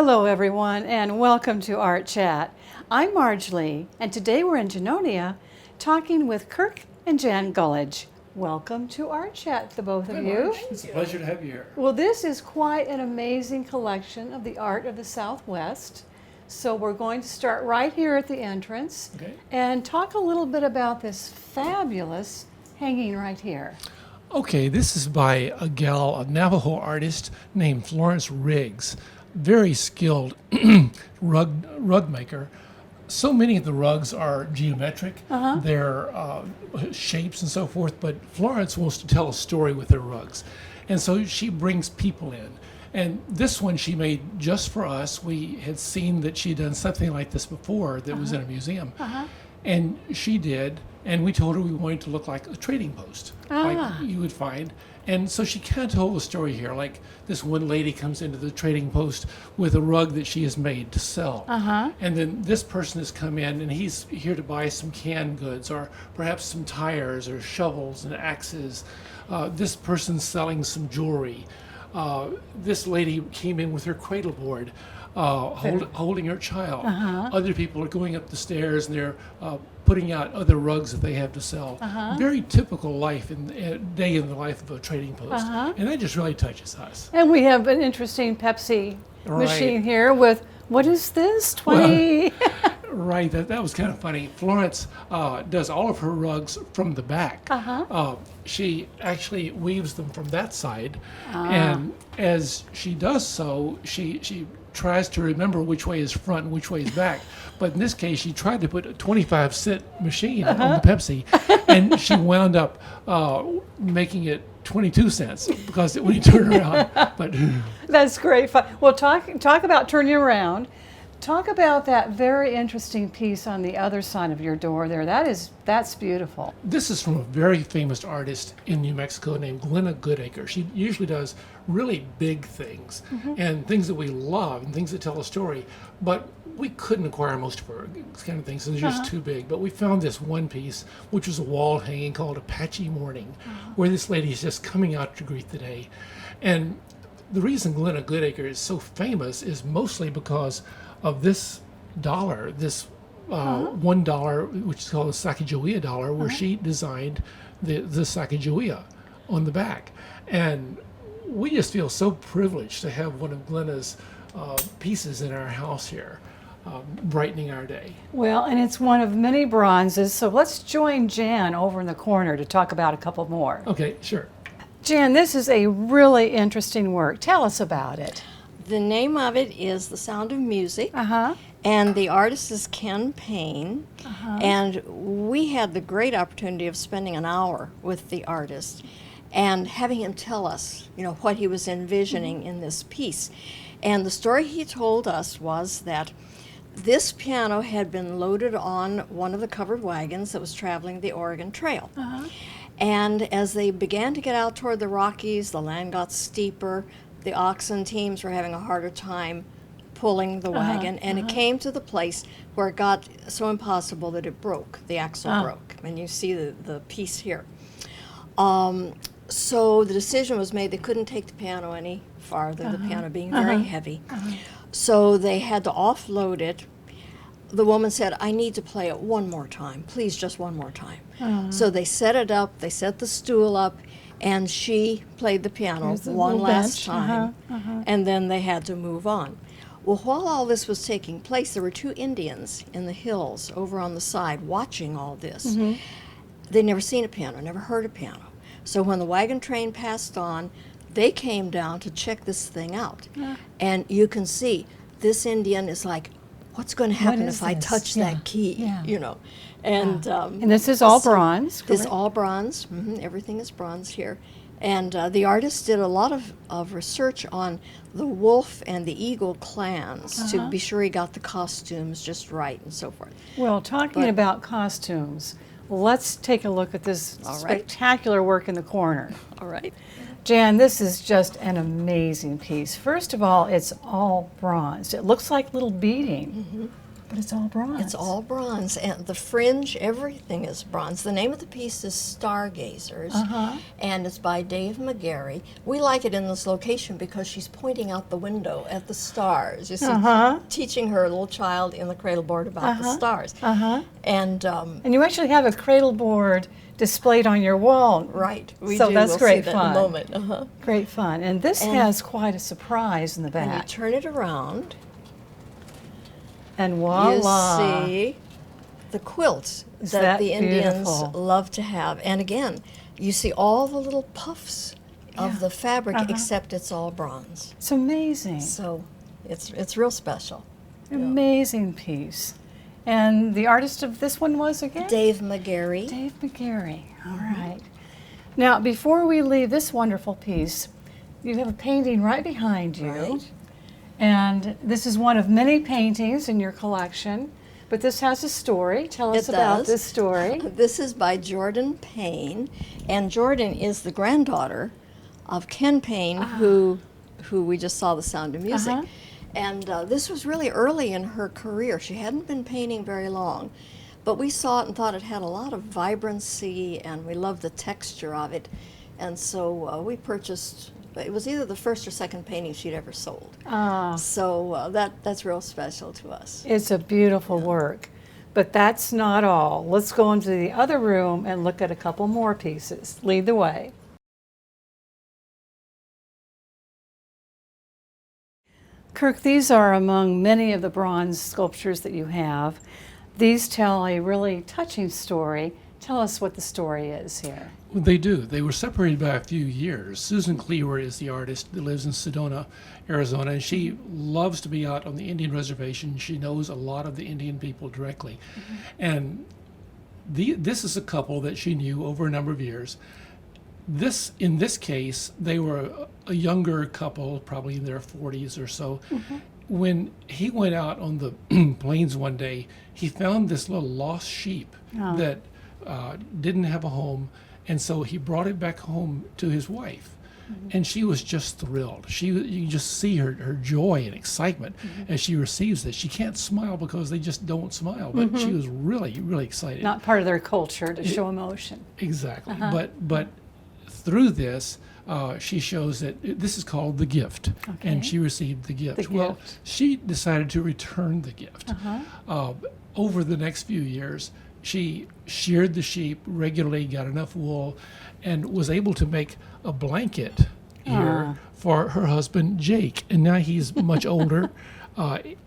Hello everyone and welcome to Art Chat. I'm Marjorie and today we're in Genonia talking with Kirk and Jan Gulledge. Welcome to Art Chat, the both of you. Marge. It's a pleasure to have you here. Well, this is quite an amazing collection of the art of the Southwest. So we're going to start right here at the entrance and talk a little bit about this fabulous hanging right here. Okay, this is by a gal, a Navajo artist named Florence Riggs. Very skilled rug maker. So many of the rugs are geometric, they're shapes and so forth, but Florence wants to tell a story with her rugs. And so she brings people in. And this one she made just for us. We had seen that she'd done something like this before that was in a museum. And she did, and we told her we wanted to look like a trading post, like you would find. And so she kind of told the story here, like this one lady comes into the trading post with a rug that she has made to sell. And then this person has come in and he's here to buy some canned goods or perhaps some tires or shovels and axes. This person's selling some jewelry. This lady came in with her cradle board, holding her child. Other people are going up the stairs and they're putting out other rugs that they have to sell. Very typical life day in the life of a trading post, and that just really touches us. And we have an interesting Pepsi machine here with, what is this, 20? Right, that was kind of funny. Florence does all of her rugs from the back. She actually weaves them from that side, and as she does so, she tries to remember which way is front and which way is back. But in this case, she tried to put a 25-cent machine on the Pepsi, and she wound up making it 22 cents because when you turn around. But that's great fun. Well, talk about turning around. Talk about that very interesting piece on the other side of your door there. That's beautiful. This is from a very famous artist in New Mexico named Glenna Goodacre. She usually does really big things and things that we love and things that tell a story, but we couldn't acquire most of her kind of things, so they're just too big. But we found this one piece, which was a wall hanging called Apache Morning, where this lady is just coming out to greet the day. And the reason Glenna Goodacre is so famous is mostly because of this dollar, this $1, which is called the Sacagawea dollar, where she designed the Sacagawea on the back. And we just feel so privileged to have one of Glenna's pieces in our house here, brightening our day. Well, and it's one of many bronzes, so let's join Jan over in the corner to talk about a couple more. Okay, sure. Jan, this is a really interesting work. Tell us about it. The name of it is The Sound of Music, and the artist is Ken Payne, and we had the great opportunity of spending an hour with the artist and having him tell us, what he was envisioning in this piece. And the story he told us was that this piano had been loaded on one of the covered wagons that was traveling the Oregon Trail. And as they began to get out toward the Rockies, the land got steeper. The oxen teams were having a harder time pulling the wagon, and it came to the place where it got so impossible that it broke. The axle broke, and you see the piece here. So the decision was made they couldn't take the piano any farther, the piano being very heavy. So they had to offload it. The woman said, I need to play it one more time, please, just one more time. So they set it up, they set the stool up, and she played the piano one last time, and then they had to move on. Well, while all this was taking place, there were two Indians in the hills over on the side watching all this. They'd never seen a piano, never heard a piano. So when the wagon train passed on, they came down to check this thing out. And you can see this Indian is like, what's going to happen if I touch that key, And this is all bronze. This is all bronze. Everything is bronze here. And the artist did a lot of research on the wolf and the eagle clans to be sure he got the costumes just right and so forth. Well, talking about costumes, let's take a look at this spectacular work in the corner. All right. Jan, this is just an amazing piece. First of all, it's all bronze. It looks like little beading. But it's all bronze. It's all bronze, and the fringe, everything is bronze. The name of the piece is Stargazers, and it's by Dave McGarry. We like it in this location because she's pointing out the window at the stars. You see, teaching her little child in the cradle board about the stars. And you actually have a cradle board displayed on your wall. right, we So do. that's We'll great see that fun. in a moment. Great fun. And this has quite a surprise in the And you back. turn it around. And voila. You see the quilts Is that that the Indians beautiful? love to have. And again, you see all the little puffs of the fabric, except it's all bronze. It's amazing. So it's real special. Amazing piece. And the artist of this one was again? Dave McGarry. Dave McGarry. All right. Now, before we leave this wonderful piece, you have a painting right behind you. Right. And this is one of many paintings in your collection, but this has a story. Tell us It about does. this story. This is by Jordan Payne, and Jordan is the granddaughter of Ken Payne, who we just saw The Sound of Music. And this was really early in her career. She hadn't been painting very long, but we saw it and thought it had a lot of vibrancy, and we loved the texture of it. And so we purchased, it was either the first or second painting she'd ever sold. So that's real special to us. It's a beautiful work. But that's not all. Let's go into the other room and look at a couple more pieces. Lead the way. Kirk, these are among many of the bronze sculptures that you have. These tell a really touching story. Tell us what the story is here. Well, they do. They were separated by a few years. Susan Cleaver is the artist that lives in Sedona, Arizona, and she loves to be out on the Indian reservation. She knows a lot of the Indian people directly. And this is a couple that she knew over a number of years. In this case, they were a younger couple, probably in their 40s or so. When he went out on the plains one day, he found this little lost sheep that didn't have a home, and so he brought it back home to his wife. And she was just thrilled. You can just see her joy and excitement as she receives this. She can't smile because they just don't smile, but she was really, really excited. Not part of their culture to show emotion. Exactly. But through this, she shows that this is called the gift, and she received the gift. The gift. She decided to return the gift. Over the next few years, she sheared the sheep regularly, got enough wool, and was able to make a blanket here for her husband, Jake. And now he's much older.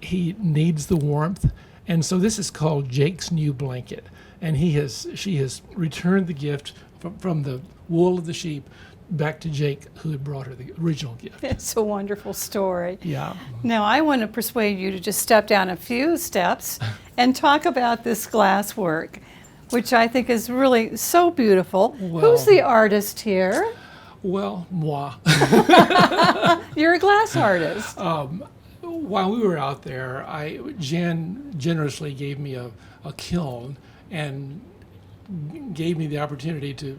He needs the warmth. And so this is called Jake's New Blanket. And she has returned the gift from the wool of the sheep back to Jake, who had brought her the original gift. It's a wonderful story. Yeah. Now, I want to persuade you to just step down a few steps and talk about this glass work, which I think is really so beautiful. Well- Who's the artist here? Well, moi. You're a glass artist. While we were out there, Jan generously gave me a kiln and gave me the opportunity to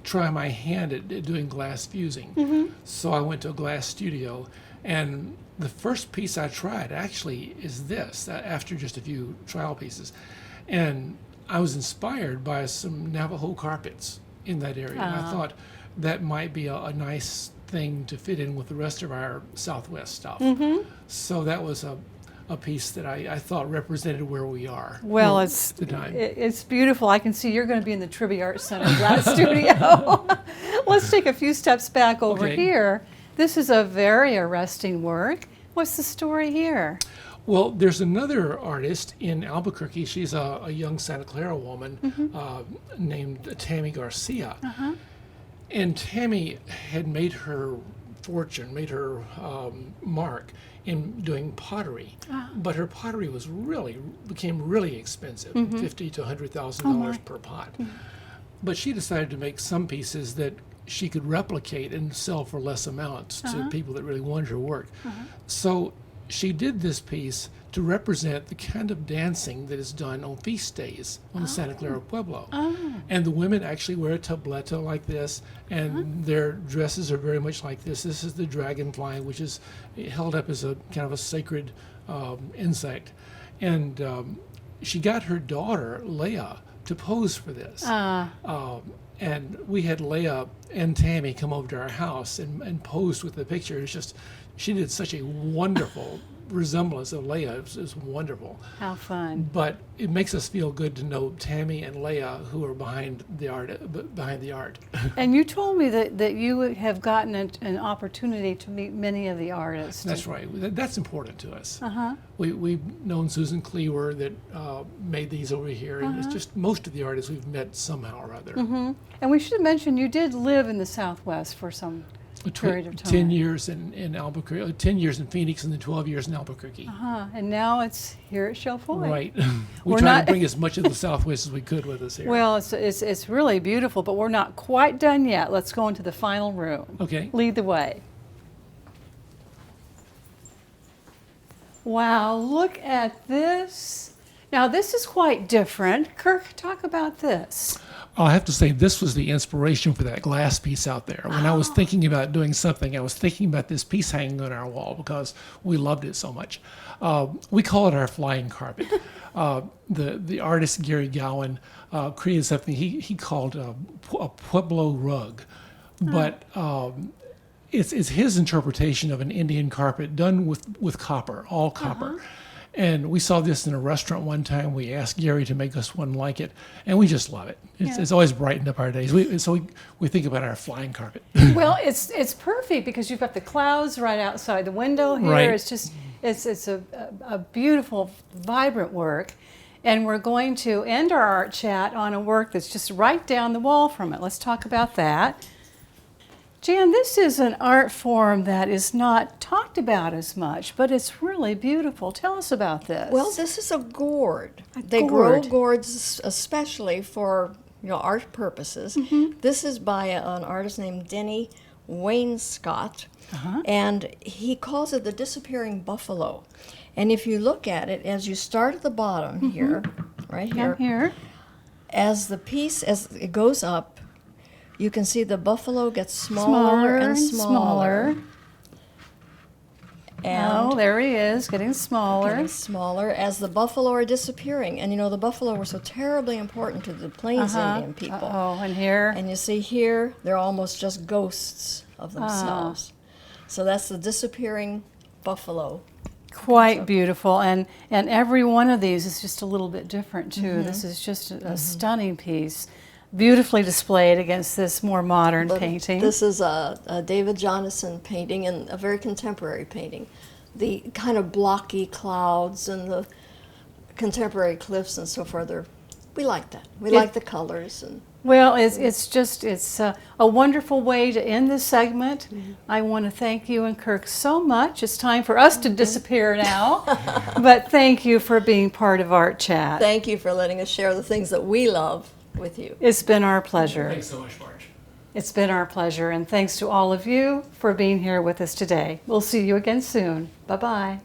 try my hand at doing glass fusing. So I went to a glass studio, and the first piece I tried actually is this, after just a few trial pieces. And I was inspired by some Navajo carpets in that area. And I thought that might be a nice thing to fit in with the rest of our Southwest stuff. So that was a piece that I thought represented where we are. Well, at the time. it's beautiful. I can see you're going to be in the Trivia Arts Center glass studio. Let's take a few steps back over Okay. here. This is a very arresting work. What's the story here? Well, there's another artist in Albuquerque. She's a young Santa Clara woman named Tammy Garcia. And Tammy had made her fortune, made her mark in doing pottery. But her pottery became really expensive, $50,000 to $100,000 per pot. But she decided to make some pieces that she could replicate and sell for less amounts to people that really wanted her work. So she did this piece to represent the kind of dancing that is done on feast days on the Santa Clara Pueblo. And the women actually wear a tableta like this, and their dresses are very much like this. This is the dragonfly, which is held up as a kind of a sacred insect. And she got her daughter, Leah, to pose for this. And we had Leah and Tammy come over to our house and posed with the picture. It's just, she did such a wonderful resemblance of Leah. It was wonderful. How fun. But it makes us feel good to know Tammy and Leah, who are behind the art. And you told me that you have gotten an opportunity to meet many of the artists. That's right. That's important to us. Uh-huh. We've known Susan Cleaver that made these over here, and it's just most of the artists we've met somehow or other. Mm-hmm. And we should mention you did live in the Southwest for some period of time. 10 years in Albuquerque, 10 years in Phoenix, and then 12 years in Albuquerque. And now it's here at Shelfoy. Right. We're We tried not- to bring as much of the Southwest as we could with us here. Well, it's really beautiful, but we're not quite done yet. Let's go into the final room. Okay. Lead the way. Wow, look at this. Now, this is quite different. Kirk, talk about this. I'll have to say this was the inspiration for that glass piece out there. When I was thinking about doing something, I was thinking about this piece hanging on our wall because we loved it so much. We call it our flying carpet. The artist Gary Gowan created something he called a Pueblo rug, but it's his interpretation of an Indian carpet done with copper, all copper. And we saw this in a restaurant one time. We asked Gary to make us one like it, and we just love it. It's always brightened up our days. We think about our flying carpet. Well, it's perfect because you've got the clouds right outside the window here. Right. It's just it's a beautiful, vibrant work. And we're going to end our art chat on a work that's just right down the wall from it. Let's talk about that. Jan, this is an art form that is not talked about as much, but it's really beautiful. Tell us about this. Well, this is a gourd. They gourd. grow gourds especially for art purposes. This is by an artist named Denny Wainscott, and he calls it the disappearing buffalo. And if you look at it, as you start at the bottom here, right here, here. as it goes up, you can see the buffalo gets smaller and smaller. And Oh, there he is, getting smaller. getting smaller as the buffalo are disappearing. And the buffalo were so terribly important to the Plains Indian people. Oh, and here. And you see here, they're almost just ghosts of themselves. So that's the disappearing buffalo. Quite beautiful, and every one of these is just a little bit different too. This is just a stunning piece, beautifully displayed against this more modern painting. This is a David Jonasson painting, and a very contemporary painting. The kind of blocky clouds and the contemporary cliffs and so forth, we like that. We like the colors. And Well, it's a wonderful way to end this segment. I want to thank you and Kirk so much. It's time for us to disappear now, but thank you for being part of Art Chat. thank you for letting us share the things that we love with you. It's been our pleasure. Thanks so much, Marge. It's been our pleasure, and thanks to all of you for being here with us today. We'll see you again soon. Bye-bye.